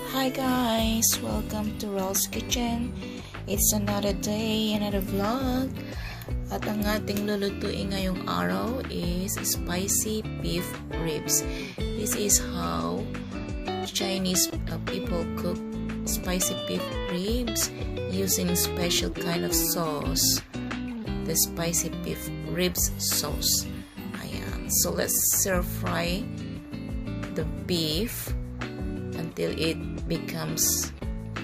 Hi guys! Welcome to Rolls Kitchen. It's another day, another vlog. At ang ating lulutuin ngayong araw is spicy beef ribs. This is how Chinese people cook spicy beef ribs using special kind of sauce. The spicy beef ribs sauce. Ayan. So let's stir fry the beef until it becomes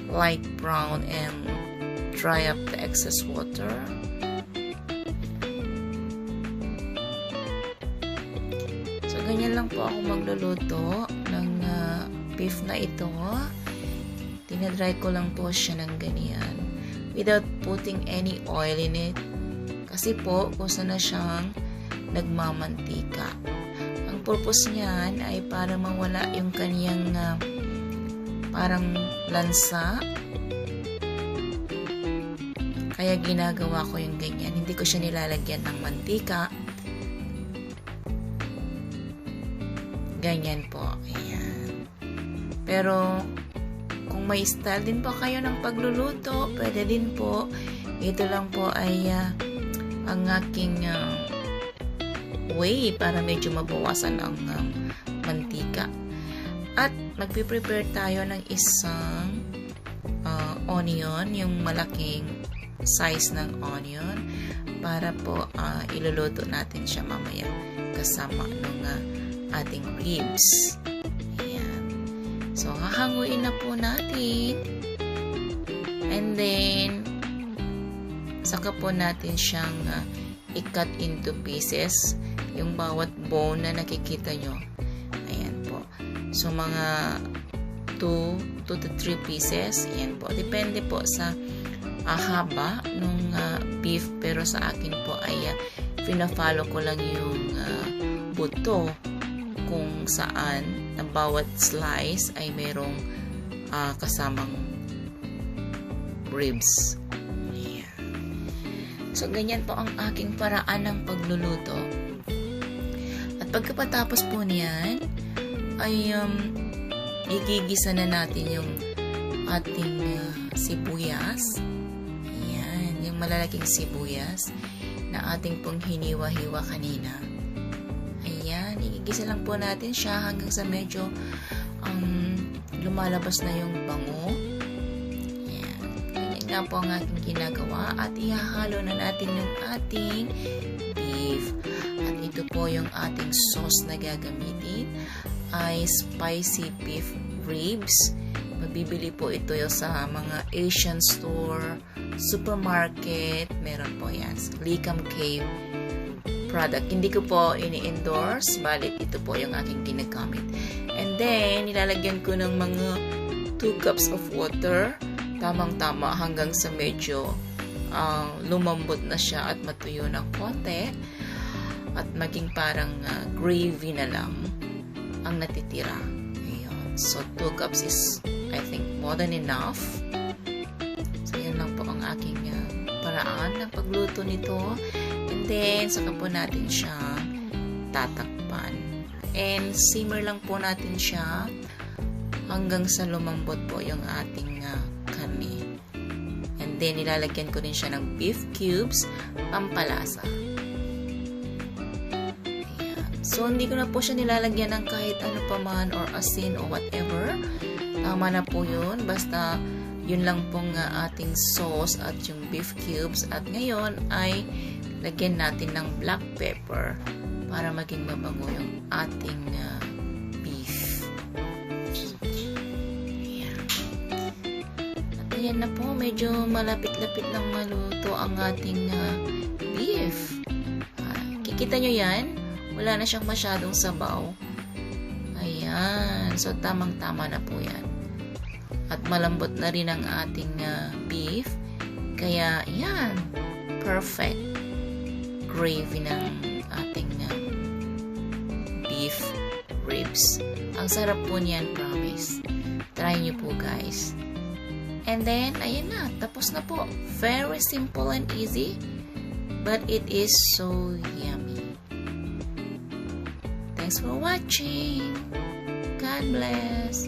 light brown and dry up the excess water. So ganyan lang po ako magluluto ng beef na ito. Tinadry ko lang po siya ng ganyan without putting any oil in it kasi po gusto na siyang nagmamantika. Ang purpose niyan ay para mawala yung kaniyang parang lansa. Kaya ginagawa ko yung ganyan. Hindi ko siya nilalagyan ng mantika. Ganyan po. Ayan. Pero kung may style din po kayo ng pagluluto, pwede din po. Ito lang po ay ang aking way para medyo mabawasan ang mantika. At magpiprepare tayo ng isang onion, yung malaking size ng onion para po iluluto natin siya mamaya kasama ng ating ribs. Ayan. So, hahanguin na po natin. And then, saka po natin siyang i-cut into pieces. Yung bawat bone na nakikita nyo. Ayan po. So, mga 2 to 3 pieces. Ayan po. Depende po sa haba ng beef. Pero sa akin po ay pina-follow ko lang yung buto kung saan na bawat slice ay merong kasamang ribs. Ayan. So, ganyan po ang aking paraan ng pagluluto. At pagkatapos po niyan, ay igigisa na natin yung ating sibuyas. Ayan, yung malalaking sibuyas na ating pong hiniwa-hiwa kanina. Ayan, igigisa lang po natin siya hanggang sa medyo lumalabas na yung bango. Ayan, ganyan nga po ang ating ginagawa at ihahalo na natin yung ating beef. At ito po yung ating sauce na gagamitin ay spicy beef ribs. Mabibili po ito sa mga Asian store, supermarket, meron po yan. Likam Cave product. Hindi ko po ini-endorse, balit ito po yung aking ginagamit. And then, nilalagyan ko ng mga 2 cups of water. Tamang-tama hanggang sa medyo lumambot na siya at matuyo ng konti. At maging parang gravy na lang ang natitira. Ayun. So, 2 cups is, I think, more than enough. So, yan lang po ang aking paraan ng pagluto nito. And then, saka po natin siya tatakpan. And, simmer lang po natin siya hanggang sa lumambot po yung ating karne. And then, nilalagyan ko rin siya ng beef cubes, pampalasa. So, hindi ko na po siya nilalagyan ng kahit ano pa man or asin or whatever. Tama na po yun. Basta, yun lang pong ating sauce at yung beef cubes. At ngayon ay lagyan natin ng black pepper para maging mabango yung ating beef. Ayan. At ayan na po. Medyo malapit-lapit ng maluto ang ating beef. Kikita nyo yan? Wala na siyang masyadong sabaw. Ayan. So, tamang-tama na po yan. At malambot na rin ang ating beef. Kaya, yan. Perfect gravy ng ating beef ribs. Ang sarap po niyan, promise. Try nyo po, guys. And then, ayan na. Tapos na po. Very simple and easy. But it is so yummy. Thanks for watching. God bless.